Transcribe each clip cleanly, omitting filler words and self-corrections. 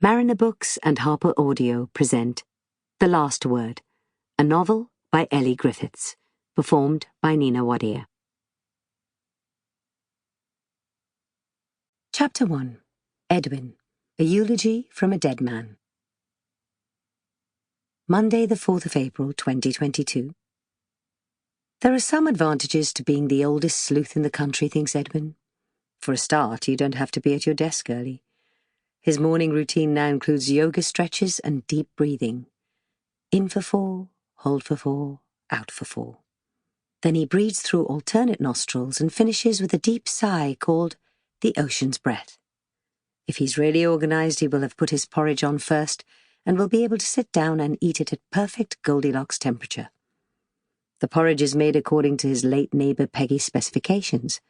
Mariner Books and HarperAudio present The Last Word, a novel by Elly Griffiths, performed by Nina Wadia. Chapter 1. Edwin, a eulogy from a dead man. Monday, the 4th of April, 2022. There are some advantages to being the oldest sleuth in the country, thinks Edwin. For a start, you don't have to be at your desk early. His morning routine now includes yoga stretches and deep breathing. In for 4, hold for 4, out for 4. Then he breathes through alternate nostrils and finishes with a deep sigh called the ocean's breath. If he's really organized, he will have put his porridge on first and will be able to sit down and eat it at perfect Goldilocks temperature. The porridge is made according to his late neighbour Peggy's specifications.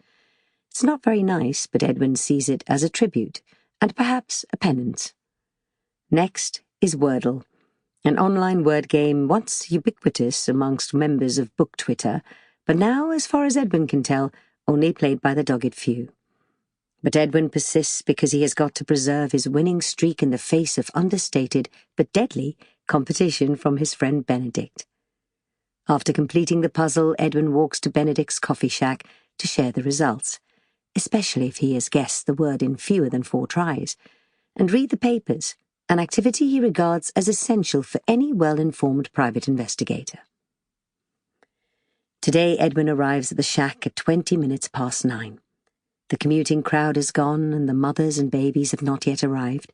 It's not very nice, but Edwin sees it as a tribute, and perhaps a penance. Next is Wordle, an online word game once ubiquitous amongst members of book Twitter, but now, as far as Edwin can tell, only played by the dogged few. But Edwin persists because he has got to preserve his winning streak in the face of understated but deadly competition from his friend Benedict. After completing the puzzle, Edwin walks to Benedict's coffee shack to share the results, especially if he has guessed the word in fewer than 4 tries, and read the papers, an activity he regards as essential for any well-informed private investigator. Today, Edwin arrives at the shack at 20 minutes past 9. The commuting crowd has gone, and the mothers and babies have not yet arrived.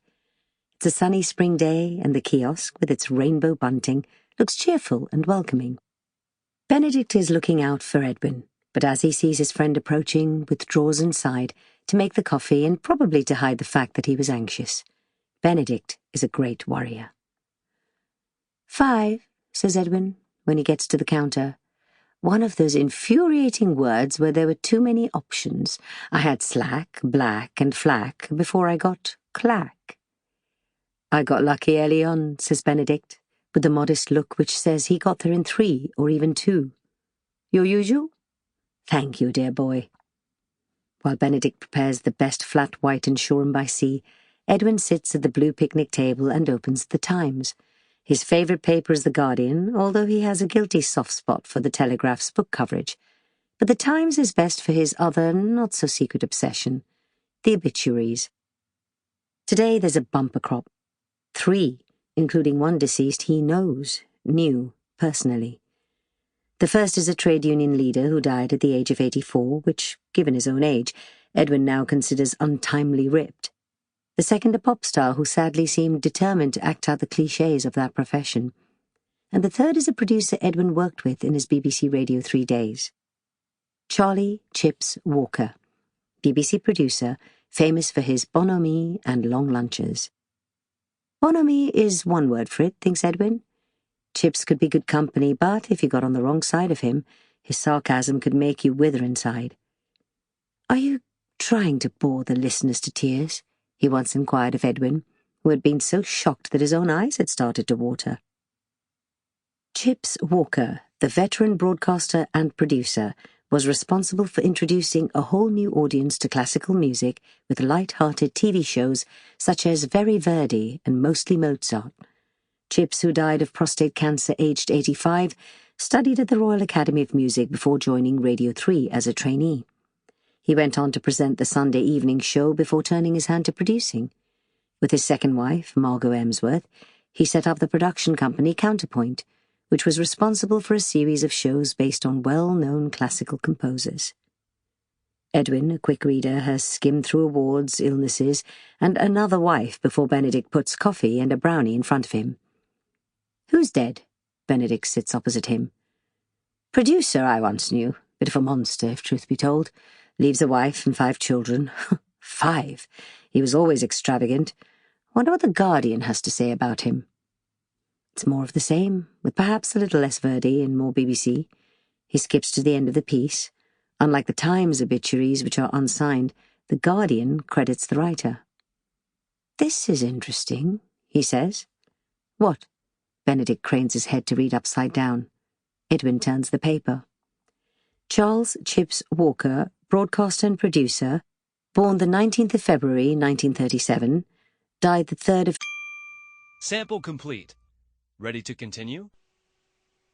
It's a sunny spring day, and the kiosk, with its rainbow bunting, looks cheerful and welcoming. Benedict is looking out for Edwin, but as he sees his friend approaching, withdraws inside to make the coffee and probably to hide the fact that he was anxious. Benedict is a great warrior. 5, says Edwin, when he gets to the counter. One of those infuriating words where there were too many options. I had slack, black, and flack before I got clack. I got lucky early on, says Benedict, with the modest look which says he got there in 3 or even 2. Your usual? Thank you, dear boy. While Benedict prepares the best flat white in Shoreham by Sea, Edwin sits at the blue picnic table and opens the Times. His favourite paper is The Guardian, although he has a guilty soft spot for the Telegraph's book coverage. But the Times is best for his other, not-so-secret obsession, the obituaries. Today there's a bumper crop. 3, including one deceased he knew personally. The first is a trade union leader who died at the age of 84, which, given his own age, Edwin now considers untimely ripped. The second a pop star who sadly seemed determined to act out the clichés of that profession. And the third is a producer Edwin worked with in his BBC Radio 3 days. Charlie Chips Walker, BBC producer, famous for his bonhomie and long lunches. Bonhomie is one word for it, thinks Edwin. Chips could be good company, but if you got on the wrong side of him, his sarcasm could make you wither inside. Are you trying to bore the listeners to tears? He once inquired of Edwin, who had been so shocked that his own eyes had started to water. Chips Walker, the veteran broadcaster and producer, was responsible for introducing a whole new audience to classical music with light-hearted TV shows such as Very Verdi and Mostly Mozart. Chips, who died of prostate cancer aged 85, studied at the Royal Academy of Music before joining Radio 3 as a trainee. He went on to present the Sunday evening show before turning his hand to producing. With his second wife, Margot Emsworth, he set up the production company Counterpoint, which was responsible for a series of shows based on well-known classical composers. Edwin, a quick reader, has skimmed through awards, illnesses, and another wife before Benedict puts coffee and a brownie in front of him. Who's dead? Benedict sits opposite him. Producer I once knew, bit of a monster, if truth be told. Leaves a wife and 5 children. 5. He was always extravagant. Wonder what The Guardian has to say about him. It's more of the same, with perhaps a little less Verdi and more BBC. He skips to the end of the piece. Unlike the Times obituaries, which are unsigned, The Guardian credits the writer. This is interesting, he says. What? Benedict cranes his head to read upside down. Edwin turns the paper. Charles Chips Walker, broadcaster and producer, born the 19th of February, 1937, died the 3rd of Sample complete. Ready to continue?